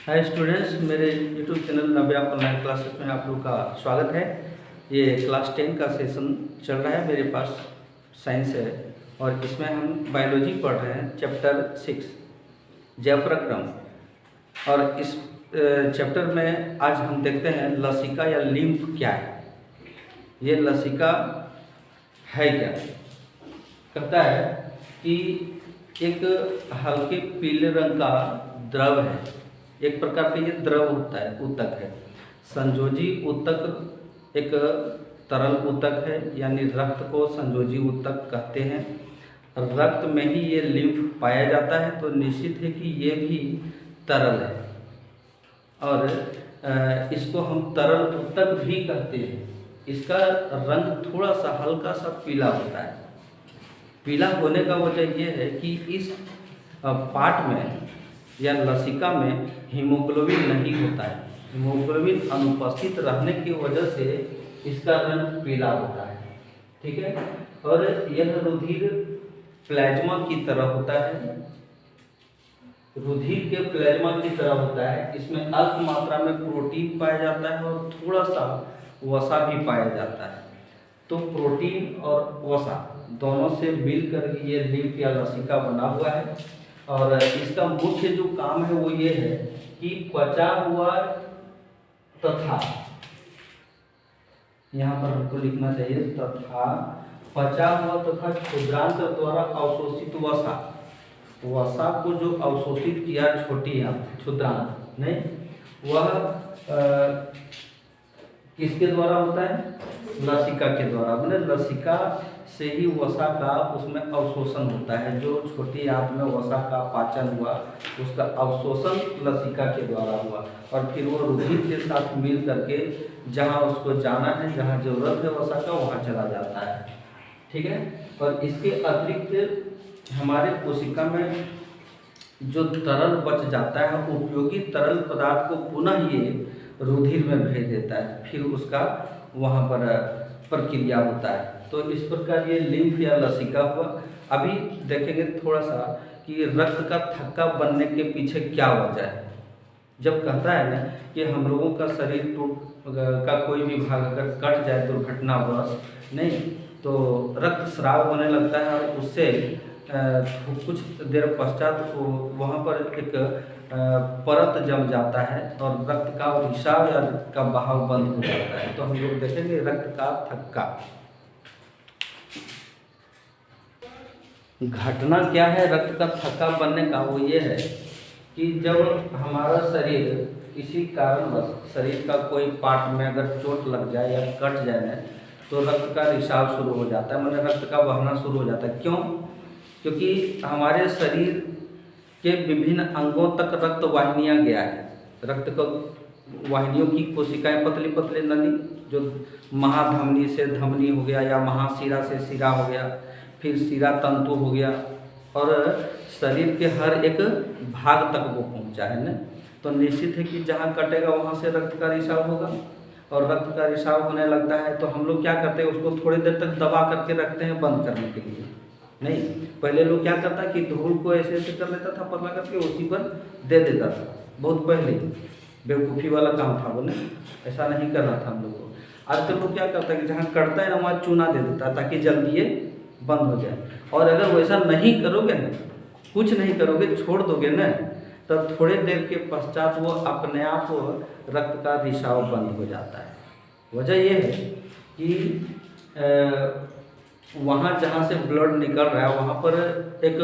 Hi students, मेरे YouTube channel नव्या online classes में आप लोग का स्वागत है। ये क्लास 10 का सेशन चल रहा है। मेरे पास साइंस है और इसमें हम बायोलॉजी पढ़ रहे हैं, चैप्टर 6 जैवक्रम। और इस चैप्टर में आज हम देखते हैं लसिका या लिम्फ क्या है। ये लसिका है क्या? कहता है कि एक हल्के पीले रंग का द्रव है, एक प्रकार का ये द्रव होता है, ऊतक है। संयोजी ऊतक एक तरल ऊतक है, यानी रक्त को संयोजी ऊतक कहते हैं। रक्त में ही ये लिम्फ पाया जाता है, तो निश्चित है कि ये भी तरल है और इसको हम तरल ऊतक भी कहते हैं। इसका रंग थोड़ा सा हल्का सा पीला होता है। पीला होने का वजह यह है कि इस पार्ट में या लसिका में हीमोग्लोबिन नहीं होता है। हीमोग्लोबिन अनुपस्थित रहने की वजह से इसका रंग पीला होता है, ठीक है। और यह रुधिर प्लाज्मा की तरह होता है, रुधिर के प्लाज्मा की तरह होता है। इसमें अल्प मात्रा में प्रोटीन पाया जाता है और थोड़ा सा वसा भी पाया जाता है। तो प्रोटीन और वसा दोनों से मिलकर ये लिम्फ या लसिका बना हुआ है। और इसका मुख्य जो काम है वो ये है कि पचा हुआ तथा, यहाँ पर हमको लिखना चाहिए तथा, पचा हुआ तथा क्षुद्रांत द्वारा अवशोषित वसा, वसा को जो अवशोषित किया छोटी क्षुद्रांत नहीं, वह किसके द्वारा होता है? लसिका के द्वारा। मैंने लसिका से ही वसा का उसमें अवशोषण होता है। जो छोटी आंत में वसा का पाचन हुआ, उसका अवशोषण लसिका के द्वारा हुआ और फिर वो रुधिर के साथ मिल करके जहाँ उसको जाना है, जहाँ जरूरत है वसा का, वहाँ चला जाता है, ठीक है। और इसके अतिरिक्त हमारे कोशिका में जो तरल बच जाता है, उपयोगी तरल पदार्थ को पुनः ये रुधिर में भेज देता है, फिर उसका वहाँ पर प्रक्रिया होता है। तो इस प्रकार ये लिम्फ या लसिका हुआ। अभी देखेंगे थोड़ा सा कि रक्त का थक्का बनने के पीछे क्या वजह है। जब कहता है ना कि हम लोगों का शरीर का कोई भी भाग अगर कट जाए दुर्घटनावश नहीं, तो रक्त स्राव होने लगता है और उससे कुछ देर पश्चात वहाँ पर एक परत जम जाता है और रक्त का रिसाव या रक्त का बहाव बंद हो जाता है। तो हम लोग देखेंगे रक्त का थक्का। घटना क्या है रक्त का थक्का बनने का? वो ये है कि जब हमारा शरीर किसी कारणवश, शरीर का कोई पार्ट में अगर चोट लग जाए या कट जाए तो रक्त का रिसाव शुरू हो जाता है, मतलब रक्त का बहना शुरू हो जाता है। क्यों? क्योंकि हमारे शरीर के विभिन्न अंगों तक रक्त वाहिनियाँ गया है। रक्त को वाहिनियों की कोशिकाएं पतली पतली नली, जो महाधमनी से धमनी हो गया या महाशिरा से शिरा हो गया, फिर शिरा तंतु हो गया और शरीर के हर एक भाग तक वो पहुंचा है ना। तो निश्चित है कि जहाँ कटेगा वहाँ से रक्त का रिसाव होगा और रक्त का रिसाव होने लगता है तो हम लोग क्या करते हैं, उसको थोड़ी देर तक दबा करके रखते हैं बंद करने के लिए। नहीं, पहले लोग क्या करता कि धूल को ऐसे ऐसे कर लेता था, पतला करके उसी पर दे देता था। बहुत पहले बेवकूफ़ी वाला काम था वो, नहीं, ऐसा नहीं करना था हम लोग को। आजकल लोग क्या करता है कि जहाँ कटता है ना वहाँ चूना दे देता है ताकि जल्दी ये बंद हो जाए। और अगर वैसा नहीं करोगे ना, कुछ नहीं करोगे, छोड़ दोगे ना, तब थोड़े देर के पश्चात वो अपने आप रक्त का रिसाव बंद हो जाता है। वजह यह है कि वहाँ जहाँ से ब्लड निकल रहा है वहाँ पर एक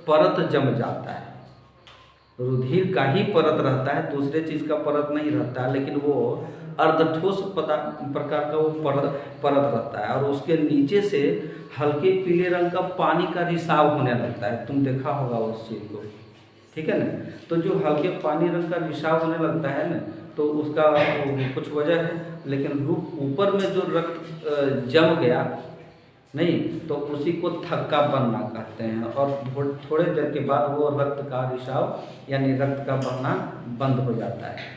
परत जम जाता है। रुधिर का ही परत रहता है, दूसरे चीज़ का परत नहीं रहता है, लेकिन वो अर्धठोस प्रकार का वो परत रहता है और उसके नीचे से हल्के पीले रंग का पानी का रिसाव होने लगता है। तुम देखा होगा उस चीज़ को, ठीक है ना। तो जो हल्के पानी रंग का रिसाव होने लगता है ना, तो उसका कुछ वजह है, लेकिन ऊपर में जो रक्त जम गया नहीं, तो उसी को थक्का बनना कहते हैं। और थोड़े देर के बाद वो रक्त का रिसाव यानी रक्त का बहना बंद हो जाता है।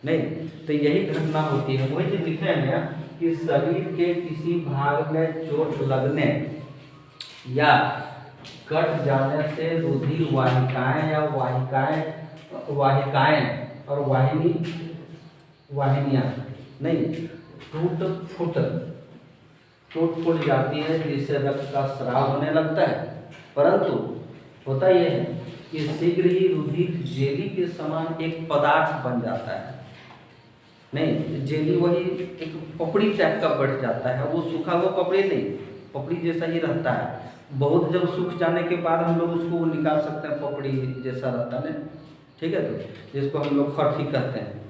नहीं, तो यही घटना होती है। वही जो लिखे हैं कि शरीर के किसी भाग में चोट लगने या कट जाने से रुधिर वाहिकाएं या वाहिकाएं वाहिकाएं और वाहिनियाँ नहीं टूट फूट जाती है, जिससे रक्त का स्राव होने लगता है। परंतु होता यह है कि शीघ्र ही रुधिर जेली के समान एक पदार्थ बन जाता है। नहीं, जेली वही एक पपड़ी टाइप का बढ़ जाता है, वो सूखा हुआ पपड़ी नहीं, पपड़ी जैसा ही रहता है। बहुत जब सूख जाने के बाद हम लोग उसको निकाल सकते हैं, पपड़ी जैसा रहता है, ठीक है। तो जिसको हम लोग खरठी कहते हैं,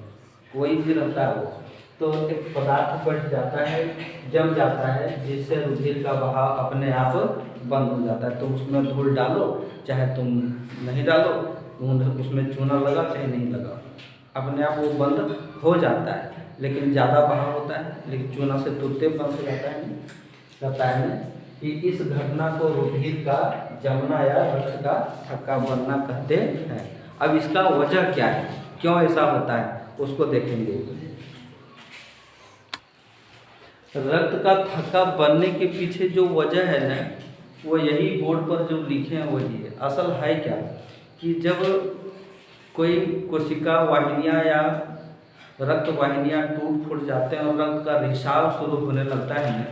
वही भी रहता है वो। तो एक पदार्थ बढ़ जाता है, जम जाता है, जिससे रुधिर का बहाव अपने आप बंद हो जाता है। तो उसमें धूल डालो चाहे तुम नहीं डालो, उसमें चूना लगा चाहे नहीं लगा, अपने आप वो बंद हो जाता है। लेकिन ज़्यादा बहाव होता है, लेकिन चूना से तुरंत बंद हो जाता है। बताया कि इस घटना को रुधिर का जमना या रक्त का थक्का बनना कहते हैं। अब इसका वजह क्या है, क्यों ऐसा होता है, उसको देखेंगे। रक्त का थक्का बनने के पीछे जो वजह है ना, वो यही बोर्ड पर जो लिखे हैं वही है। असल है क्या कि जब कोई कोशिका वाहिनियाँ या रक्त वाहिनियाँ टूट फूट जाते हैं और रक्त का रिसाव शुरू होने लगता है ना,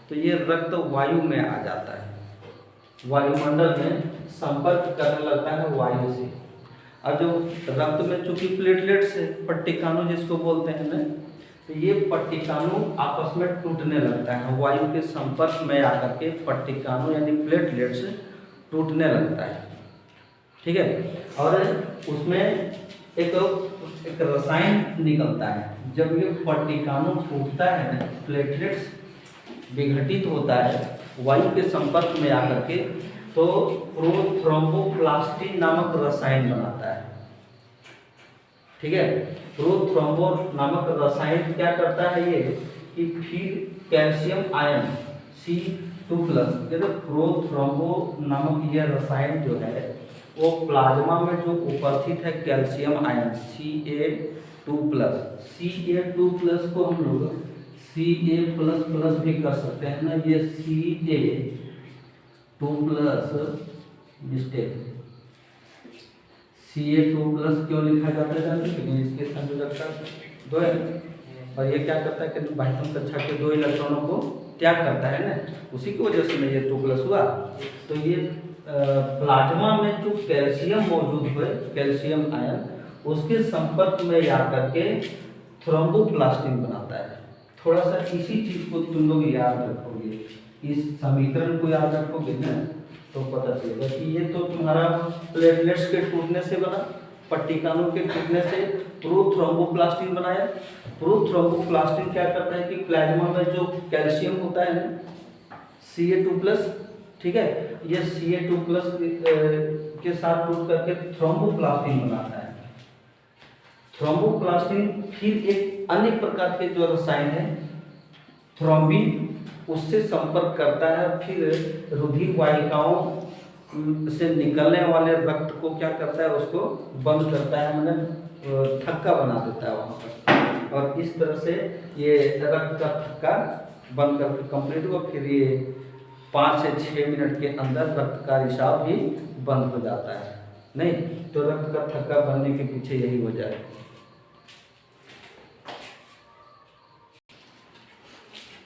तो ये रक्त वायु में आ जाता है, वायुमंडल में संपर्क करने लगता है वायु से। अब जो रक्त में चूंकि प्लेटलेट्स है, पट्टिकाणु जिसको बोलते हैं ना, तो ये पट्टिकाणु आपस में टूटने लगता है, वायु के संपर्क में आकर के पट्टिकाणु यानी प्लेटलेट्स टूटने लगता है, ठीक है। और उसमें एक रसायन निकलता है। जब ये पट्टिकाणु टूटता है ना, प्लेटलेट्स विघटित होता है वायु के संपर्क में आकर के, तो प्रोथ्रोम्बोप्लास्टिन नामक रसायन बनाता है, ठीक है। प्रोथ्रोम्बो नामक रसायन क्या करता है ये कि फिर कैल्शियम आयन C2+, जैसे प्रोथ्रोम्बो नामक यह रसायन जो है वो प्लाज्मा में जो उपस्थित है कैल्शियम आयन Ca2+ को हम लोग Ca++ भी कर सकते हैं ना, ये Ca2+ मिस्टेक Ca2+ क्यों लिखा जाता है जानते हैं, लेकिन इसके संयोजकता 2 है और ये क्या करता है कि बाह्यतम कक्षा के 2 इलेक्ट्रॉनों को त्याग करता है ना, उसी की वजह से ये 2+ हुआ। तो ये प्लाज्मा में जो कैल्शियम मौजूद है, कैल्शियम आयन, उसके संपर्क में आकर के थ्रोम्बोप्लास्टिन बनाता है। थोड़ा सा इसी चीज को तुम लोग याद रखोगे, इस समीकरण को याद रखोगे ना, तो पता चलेगा कि ये तो तुम्हारा प्लेटलेट्स के टूटने से बना, पट्टिकाणु के टूटने से प्रोथ्रोम्बोप्लास्टिन बनाया। प्रोथ्रोम्बोप्लास्टिन क्या करता है कि प्लाज्मा में जो कैल्शियम होता है ना Ca2+, ठीक है, ये Ca2+ के साथ टूट करके थ्रोम्बोप्लास्टिन बनाता है। थ्रोम्बोप्लास्टिन फिर एक अन्य प्रकार के जो रसायन है थ्रोम्बिन, उससे संपर्क करता है, फिर रुधिर वाहिकाओं से निकलने वाले रक्त को क्या करता है, उसको बंद करता है, मतलब थक्का बना देता है वहाँ पर। और इस तरह से ये रक्त का थक्का बंद करके कंप्लीट हुआ। फिर ये 5 से 6 मिनट के अंदर रक्त का रिसाव भी बंद हो जाता है। नहीं तो रक्त का थक्का बनने के पीछे यही वजह है।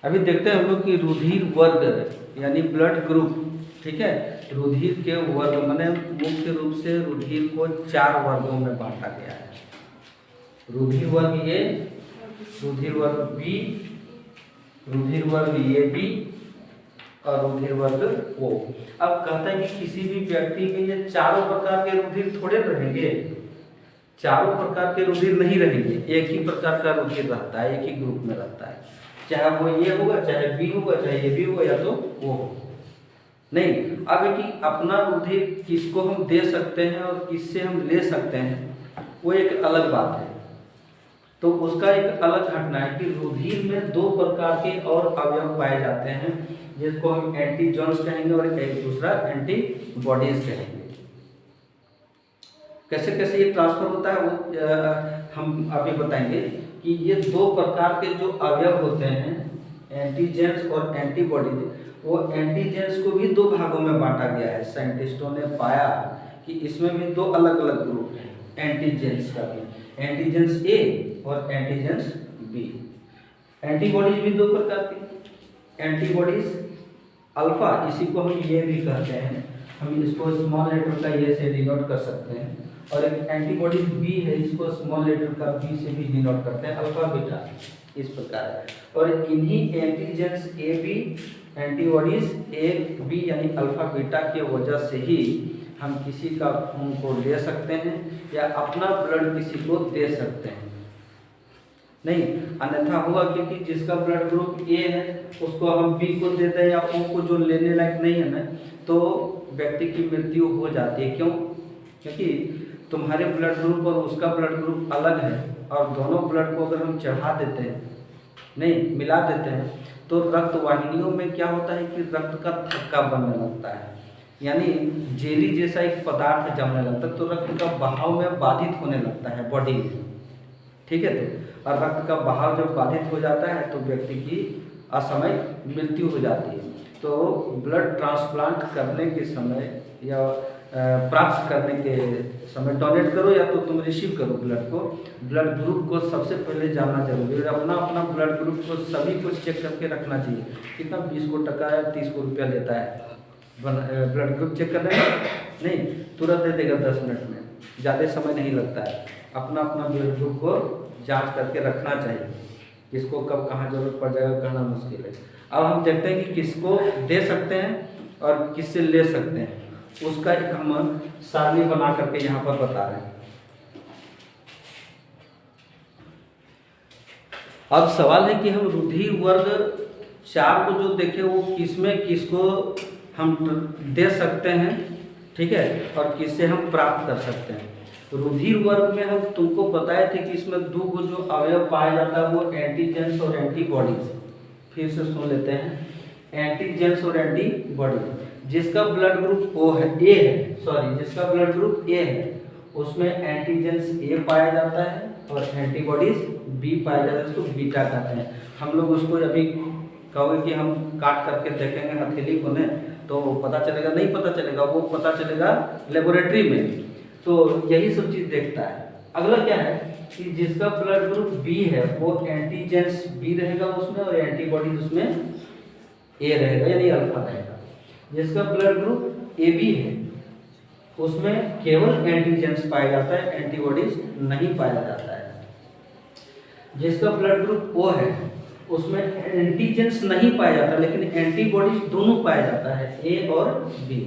अभी देखते हैं हम लोग कि रुधिर वर्ग यानी ब्लड ग्रुप, ठीक है। रुधिर के वर्ग माने मुख्य रूप से रुधिर को 4 वर्गों में बांटा गया है। रुधिर वर्ग ए, रुधिर वर्ग बी, रुधिर वर्ग AB और रुधिर वर्ग O। अब कहता है कि किसी भी व्यक्ति में ये चारों प्रकार के रुधिर थोड़े रहेंगे, चारों प्रकार के रुधिर नहीं रहेंगे, एक ही प्रकार का रुधिर रहता है, एक ही ग्रुप में रहता है, चाहे वो ये होगा, चाहे बी होगा, चाहे ये भी होगा, या तो वो हो। नहीं, अब कि अपना रुधिर किसको हम दे सकते हैं और किससे हम ले सकते हैं, वो एक अलग बात है। तो उसका एक अलग घटना है कि रुधिर में 2 प्रकार के और अवयव पाए जाते हैं, जिसको हम एंटीजॉन्स कहेंगे और एक दूसरा एंटीबॉडीज कहेंगे। कैसे कैसे ये ट्रांसफर होता है वो हम अभी बताएंगे कि ये 2 प्रकार के जो अवयव होते हैं, एंटीजेंस और एंटीबॉडीज, वो एंटीजेंस को भी 2 भागों में बांटा गया है। साइंटिस्टों ने पाया कि इसमें भी 2 अलग अलग ग्रुप हैं, एंटीजेंस का भी, एंटीजेंस ए और एंटीजेंस बी। एंटीबॉडीज भी दो प्रकार की, एंटीबॉडीज अल्फा, इसी को हम ये भी कहते हैं, हम इसको स्मॉल लेटर का ये से डिनोट कर सकते हैं, और एक एंटीबॉडीज बी है, इसको स्मॉल लेटर का बी से भी डिनोट करते हैं, अल्फा बीटा इस प्रकार है। और इन्हीं antigens A B, antibodies A B यानी अल्फा बीटा की वजह से ही हम किसी का खून को ले सकते हैं या अपना ब्लड किसी को दे सकते हैं। नहीं अन्यथा होगा क्योंकि जिसका ब्लड ग्रुप ए है उसको हम बी को दे दें या ओ को जो लेने लायक नहीं है ना, तो व्यक्ति की मृत्यु हो जाती है। क्यों? क्योंकि तुम्हारे ब्लड ग्रुप और उसका ब्लड ग्रुप अलग है, और दोनों ब्लड को अगर हम चढ़ा देते हैं, नहीं मिला देते हैं, तो रक्त वाहिनियों में क्या होता है कि रक्त का थक्का बनने लगता है, यानी जेली जैसा एक पदार्थ जमने लगता है, तो रक्त का बहाव में बाधित होने लगता है बॉडी में। ठीक है, तो और रक्त का बहाव जब बाधित हो जाता है तो व्यक्ति की असमय मृत्यु हो जाती है। तो ब्लड ट्रांसप्लांट करने के समय या प्राप्त करने के समय डोनेट करो या तो तुम रिसीव करो ब्लड को, ब्लड ग्रुप को सबसे पहले जानना जरूरी है। अपना अपना ब्लड ग्रुप को सभी को चेक करके रखना चाहिए। कितना 20 को टका या 30 को रुपया लेता है ब्लड ग्रुप चेक करने में, नहीं तुरंत दे देगा 10 मिनट में, ज़्यादा समय नहीं लगता है। अपना अपना ब्लड ग्रुप को जांच करके रखना चाहिए, किसको कब कहाँ जरूरत पड़ जाएगा कहना मुश्किल है। अब हम देखते हैं कि किसको दे सकते हैं और किससे ले सकते हैं, उसका एक हम सारणी बना करके यहाँ पर बता रहे हैं। अब सवाल है कि हम रुधिर वर्ग 4 को जो देखे वो किसमें किसको हम दे सकते हैं, ठीक है, और किससे हम प्राप्त कर सकते हैं। रुधिर वर्ग में हम तुमको बताए थे कि इसमें 2 को जो अवयव पाया जाता है वो एंटीजेंस और एंटीबॉडीज। फिर से सुन लेते हैं, एंटीजेंस और एंटीबॉडीज। जिसका ब्लड ग्रुप ओ है, ए है, सॉरी जिसका ब्लड ग्रुप ए है उसमें एंटीजेंस ए पाया जाता है और एंटीबॉडीज बी पाया जाता है, इसको बीटा कहते हैं। हम लोग उसको अभी कहोगे कि हम काट करके देखेंगे हथेली को ने तो पता चलेगा, नहीं पता चलेगा, वो पता चलेगा लेबोरेटरी में। तो यही सब चीज़ देखता है। अगला क्या है कि जिसका ब्लड ग्रुप बी है वो एंटीजेंस बी रहेगा उसमें और एंटीबॉडीज उसमें ए रहेगा यानी अल्फा रहेगा। जिसका ब्लड ग्रुप ए बी है उसमें केवल एंटीजेंस पाया जाता है, एंटीबॉडीज नहीं पाया जाता है। जिसका ब्लड ग्रुप ओ है उसमें एंटीजेंस नहीं पाया जाता लेकिन एंटीबॉडीज दोनों पाया जाता है, ए और बी।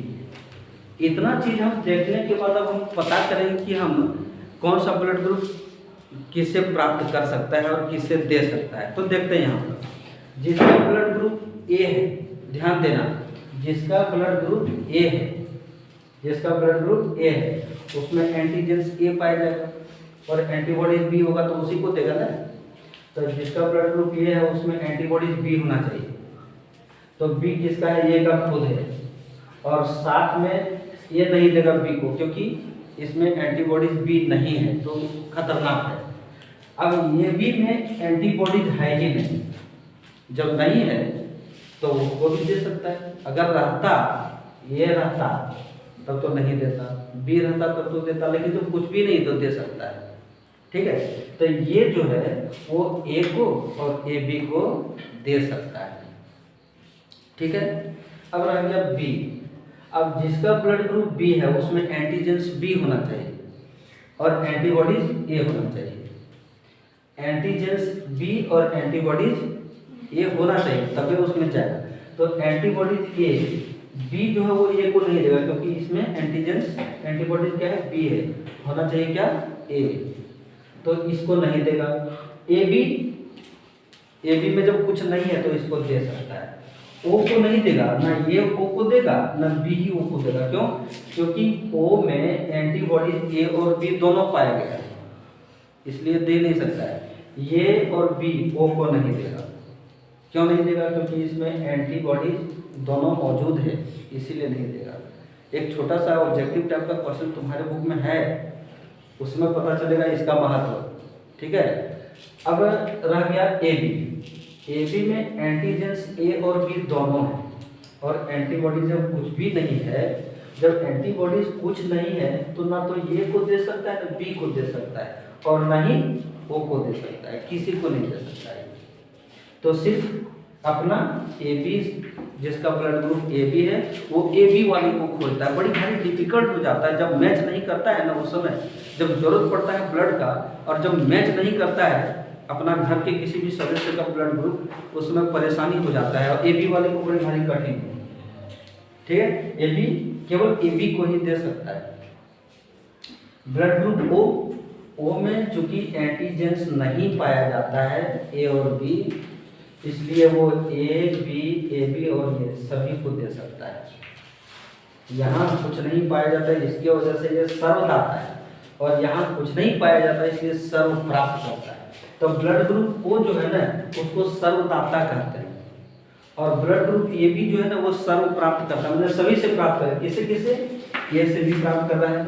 इतना चीज हम देखने के बाद अब हम पता करेंगे कि हम कौन सा ब्लड ग्रुप किससे प्राप्त कर सकता है और किससे दे सकता है। तो देखते हैं यहाँ पर जिसका ब्लड ग्रुप ए है, ध्यान देना, जिसका ब्लड ग्रुप ए है, जिसका ब्लड ग्रुप ए है उसमें एंटीजेंस ए पाया जाएगा और एंटीबॉडीज बी होगा तो उसी को देगा ना। तो जिसका ब्लड ग्रुप ए है उसमें एंटीबॉडीज बी होना चाहिए, तो बी किसका है, ए का खुद है, और साथ में ये नहीं देगा बी को क्योंकि इसमें एंटीबॉडीज बी नहीं है तो खतरनाक है। अब ये बी में एंटीबॉडीज है ही नहीं, जब नहीं है तो वो भी दे सकता है। अगर रहता, ये रहता तब तो नहीं देता, बी रहता तब तो देता, लेकिन तो कुछ भी नहीं तो दे सकता है। ठीक है, तो ये जो है वो ए को और ए बी को दे सकता है। ठीक है, अब रह गया बी। अब जिसका ब्लड ग्रुप बी है उसमें एंटीजेंस बी होना चाहिए और एंटीबॉडीज ए होना चाहिए। एंटीजेंस बी और एंटीबॉडीज ए होना चाहिए तभी उसमें जाएगा। तो एंटीबॉडीज ए, बी जो है वो ए को नहीं देगा क्योंकि इसमें एंटीजेंस एंटीबॉडीज क्या है, बी है, होना चाहिए क्या, ए, तो इसको नहीं देगा। ए बी में जब कुछ नहीं है तो इसको दे सकता है। ओ को नहीं देगा, ना ये ओ को देगा ना बी ही ओ को देगा। क्यों? क्योंकि ओ में एंटीबॉडीज ए और बी दोनों पाया गया है, इसलिए दे नहीं सकता है। ये और बी ओ को नहीं देगा। क्यों नहीं देगा? क्योंकि इसमें एंटीबॉडीज दोनों मौजूद है, इसीलिए नहीं देगा। एक छोटा सा ऑब्जेक्टिव टाइप का क्वेश्चन तुम्हारे बुक में है, उसमें पता चलेगा इसका महत्व। ठीक है, अब रह गया ए बी। ए बी में एंटीजेंस ए और बी दोनों हैं और एंटीबॉडी जब कुछ भी नहीं है जब एंटीबॉडीज कुछ नहीं है तो ना तो ए को दे सकता है ना बी को दे सकता है और ना ही ओ को दे सकता है, किसी को नहीं दे सकता है। तो सिर्फ अपना ए बी, जिसका ब्लड ग्रुप ए बी है, वो ए बी वाले को खोजता है। बड़ी भारी डिफिकल्ट हो जाता है जब मैच नहीं करता है ना, उस समय जब जरूरत पड़ता है ब्लड का और जब मैच नहीं करता है अपना घर के किसी भी सदस्य का ब्लड ग्रुप, उसमें परेशानी हो जाता है और ए बी वाले को बड़ी भारी कठिन है। ठीक है, ए बी केवल ए बी को ही दे सकता है। ब्लड ग्रुप ओ में चूंकि एंटीजेंस नहीं पाया जाता है ए और बी, इसलिए वो ए बी और ये सभी को दे सकता है। यहाँ कुछ नहीं पाया जाता है इसकी वजह से ये सर्वदाता है और यहाँ कुछ नहीं पाया जाता इसलिए सर्व प्राप्त करता है। तो ब्लड ग्रुप ओ जो है ना उसको सर्वदाता कहते हैं और ब्लड ग्रुप ए बी जो है ना वो सर्व प्राप्त करता है, मतलब सभी से प्राप्त कर रहा है। किसे किसे? ए से भी प्राप्त कर रहा है,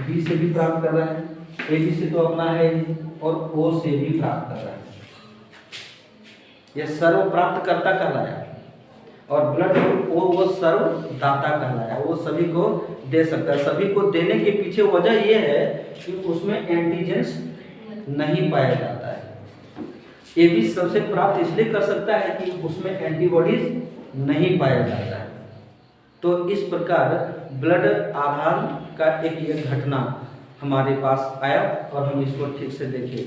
बी से भी प्राप्त कर रहा है, ए बी से तो अपना है और ओ से भी प्राप्त कर रहा है। यह सर्व प्राप्त करता कहलाया और ब्लड ग्रुप ओ वो सर्वदाता कहलाया, वो सभी को दे सकता है। सभी को देने के पीछे वजह यह है कि उसमें एंटीजेंस नहीं पाया जाता है। ए बी सबसे प्राप्त इसलिए कर सकता है कि उसमें एंटीबॉडीज नहीं पाया जाता है। तो इस प्रकार ब्लड आधार का एक ये घटना हमारे पास आया और हम इसको ठीक से देखें।